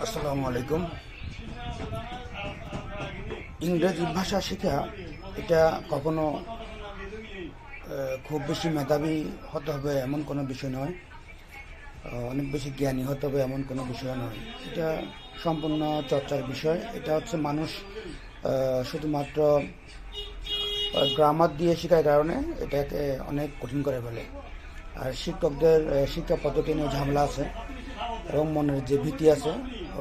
আসসালামু আলাইকুম। ইংরেজি ভাষা শেখা এটা কখনো খুব বেশি মেধাবী হতে হবে এমন কোনো বিষয় নয়, অনেক বেশি জ্ঞানী হতে হবে এমন কোনো বিষয় নয়। এটা সম্পূর্ণ চর্চার বিষয়। এটা হচ্ছে মানুষ শুধুমাত্র গ্রামার দিয়ে শেখার কারণে এটাকে অনেক কঠিন করে ফেলে। আর শিক্ষকদের শিক্ষা পদ্ধতি নিয়ে ঝামেলা আছে এবং মনের যে ভীতি আছে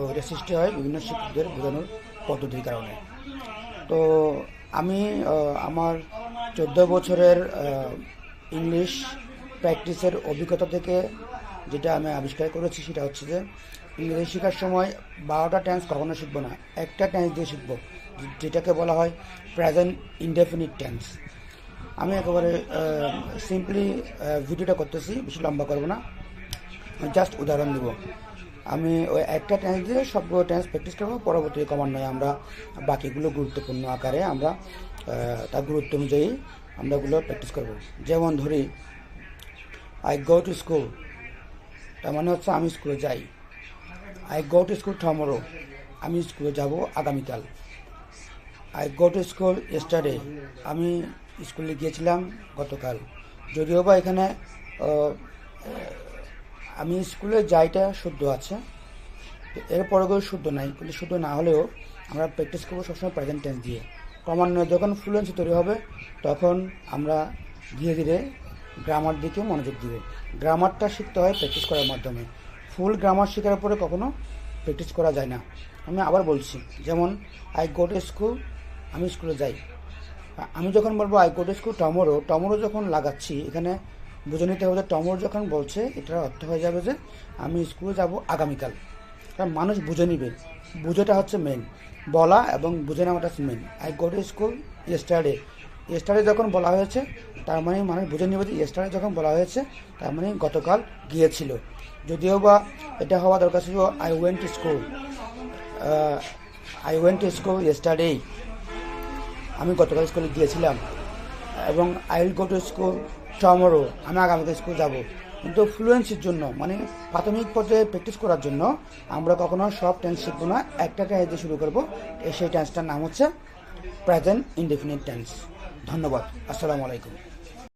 ওইটা সৃষ্টি হয় বিভিন্ন শিক্ষকদের বোঝানোর পদ্ধতির কারণে। তো আমি আমার 14 বছরের ইংলিশ প্র্যাকটিসের অভিজ্ঞতা থেকে যেটা আমি আবিষ্কার করেছি সেটা হচ্ছে যে ইংরেজি শেখার সময় 12টা টেন্স কখনো শিখবো না, একটা টেন্স দিয়ে শিখবো, যেটাকে বলা হয় প্রেজেন্ট ইনডেফিনিট টেন্স। আমি একেবারে সিম্পলি ভিডিওটা করতেছি, বেশি লম্বা করবো না, জাস্ট উদাহরণ দেব। আমি ওই একটা টেন্স দিয়ে সবগুলো টেন্স প্র্যাকটিস করবো, পরবর্তী ক্রমান্বয়ে আমরা বাকিগুলো গুরুত্বপূর্ণ আকারে আমরা তার গুরুত্ব অনুযায়ী আমরা ওগুলো প্র্যাকটিস করবো। যেমন ধরি, আই গো টু স্কুল, তার মানে হচ্ছে আমি স্কুলে যাই। I go to school tomorrow, আমি স্কুলে যাব আগামীকাল। I go to school yesterday, আমি স্কুলে গিয়েছিলাম গতকাল। যদিও বা এখানে আমি স্কুলে যাইটা শুদ্ধ আছে, এরপরে করে শুদ্ধ নাই, কিন্তু শুদ্ধ না হলেও আমরা প্র্যাকটিস করবো সবসময় প্রেজেন্ট টেন্স দিয়ে। ক্রমান্বয়ে যখন ফ্লুয়েন্সি তৈরি হবে তখন আমরা ধীরে ধীরে গ্রামার দিকে মনোযোগ দিব। গ্রামারটা শিখতে হয় প্র্যাকটিস করার মাধ্যমে। ফুল গ্রামার শেখার পরে কখনো প্র্যাকটিস করা যায় না। আমি আবার বলছি, যেমন আই গো টু স্কুল, আমি স্কুলে যাই। আমি যখন বলবো I go to school tomorrow, tomorrow যখন লাগাচ্ছি এখানে বুঝে নিতে হবে যে টমোরো যখন বলছে এটার অর্থ হয়ে যাবে যে আমি স্কুলে যাব আগামীকাল। কারণ মানুষ বুঝে নিবে, বুঝেটা হচ্ছে মেন, বলা এবং বুঝে নেওয়াটা হচ্ছে main. I go to school yesterday, yesterday যখন বলা হয়েছে তার মানে মানুষ বুঝে নেবে যে ইয়েস্টারডে যখন বলা হয়েছে তার মানে গতকাল গিয়েছিল। যদিও বা এটা হওয়া দরকার ছিল I went to school, I went to school yesterday, আমি গতকাল স্কুলে গিয়েছিলাম। এবং I will go to school tomorrow, আমি আগামীকাল স্কুল যাব। কিন্তু ফ্লুয়েন্সির জন্য, মানে প্রাথমিক পর্যায়ে প্র্যাকটিস করার জন্য আমরা কখনো সব টেন্স শিখবো না, একটা টেন্স দিয়ে শুরু করবো। সেই টেন্সটার নাম হচ্ছে প্রেজেন্ট ইনডেফিনিট টেন্স। ধন্যবাদ। আসসালামু আলাইকুম।